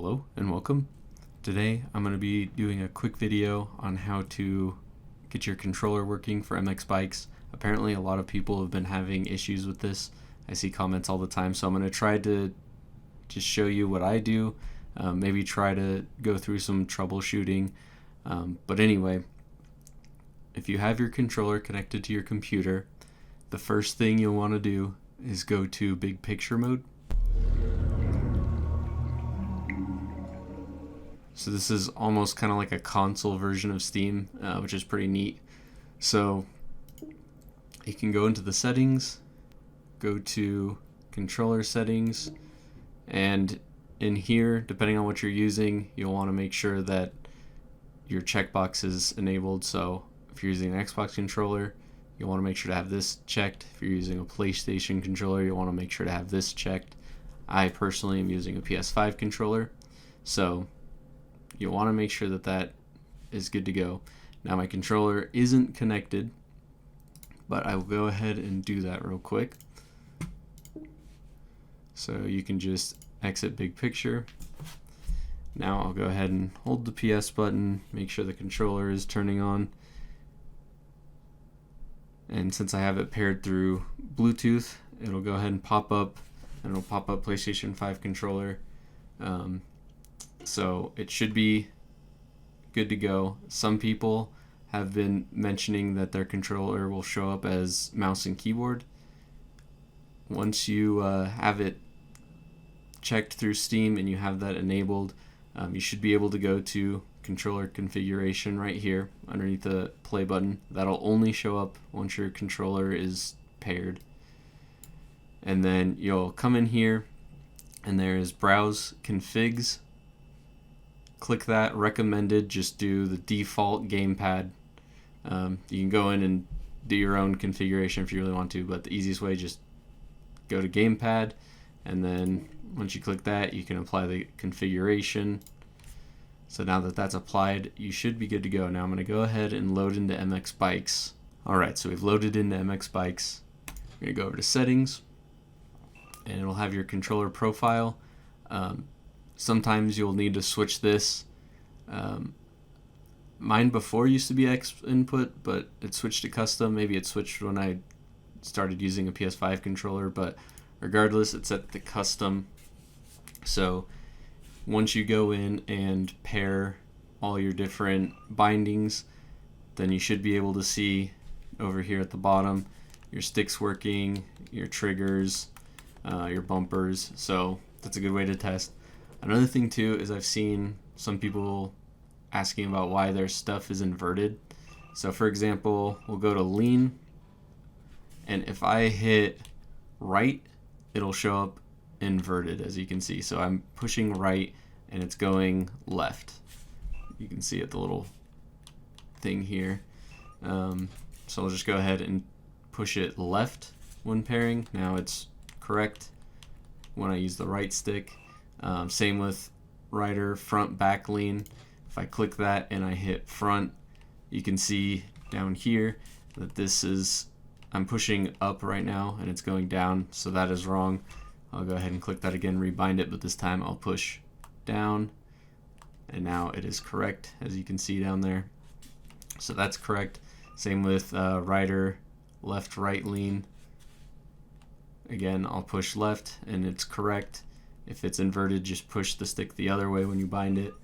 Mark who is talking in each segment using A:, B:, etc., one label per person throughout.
A: Hello and welcome. Today I'm going to be doing a quick video on how to get your controller working for MX bikes. Apparently a lot of people have been having issues with this. I see comments all the time, so I'm going to try to just show you what I do, maybe try to go through some troubleshooting. But anyway, if you have your controller connected to your computer, the first thing you'll want to do is go to big picture mode. So this is almost kind of like a console version of Steam, which is pretty neat. So you can go into the settings, go to controller settings, and in here, depending on what you're using, you'll want to make sure that your checkbox is enabled. So if you're using an Xbox controller, you'll want to make sure to have this checked. If you're using a PlayStation controller, you'll want to make sure to have this checked. I personally am using a PS5 controller, so you'll want to make sure that that is good to go. Now my controller isn't connected, but I will go ahead and do that real quick. So you can just exit big picture. Now I'll go ahead and hold the PS button, make sure the controller is turning on. And since I have it paired through Bluetooth, it'll go ahead and pop up, and it'll pop up PlayStation 5 controller. So it should be good to go. Some people have been mentioning that their controller will show up as mouse and keyboard. Once you have it checked through Steam and you have that enabled, you should be able to go to controller configuration right here underneath the play button. That'll only show up once your controller is paired. And then you'll come in here and there's browse configs. Click that. Recommended, just do the default gamepad. You can go in and do your own configuration if you really want to, but the easiest way, just go to gamepad, and then once you click that, you can apply the configuration. So now that that's applied, you should be good to go. Now I'm going to go ahead and load into MX Bikes. Alright, so we've loaded into MX Bikes. We're going to go over to settings, and it'll have your controller profile. Sometimes you'll need to switch this. Mine before used to be X input, but it switched to custom. Maybe it switched when I started using a PS5 controller, but regardless, it's at the custom. So once you go in and pair all your different bindings, then you should be able to see over here at the bottom your sticks working, your triggers, your bumpers. So that's a good way to test. Another thing too is I've seen some people asking about why their stuff is inverted. So for example, we'll go to lean, and if I hit right, it'll show up inverted, as you can see. So I'm pushing right and it's going left. You can see it, the little thing here. So I'll just go ahead and push it left when pairing. Now it's correct when I use the right stick. Same with rider, front, back lean. If I click that and I hit front, you can see down here that this is, I'm pushing up right now and it's going down, so that is wrong. I'll go ahead and click that again, rebind it, but this time I'll push down, and now it is correct, as you can see down there. So that's correct. Same with rider, left, right lean. Again, I'll push left and it's correct. If it's inverted, just push the stick the other way when you bind it.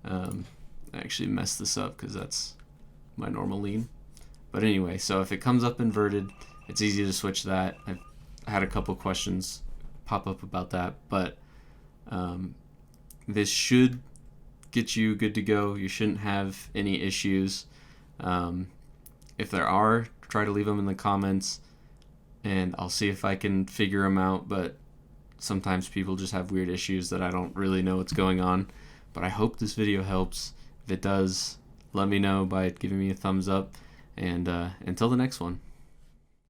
A: I actually messed this up because that's my normal lean. But anyway, so if it comes up inverted, it's easy to switch that. I've had a couple questions pop up about that, but this should get you good to go. You shouldn't have any issues. If there are, try to leave them in the comments, and I'll see if I can figure them out, but sometimes people just have weird issues that I don't really know what's going on. But I hope this video helps. If it does, let me know by giving me a thumbs up, and until the next one.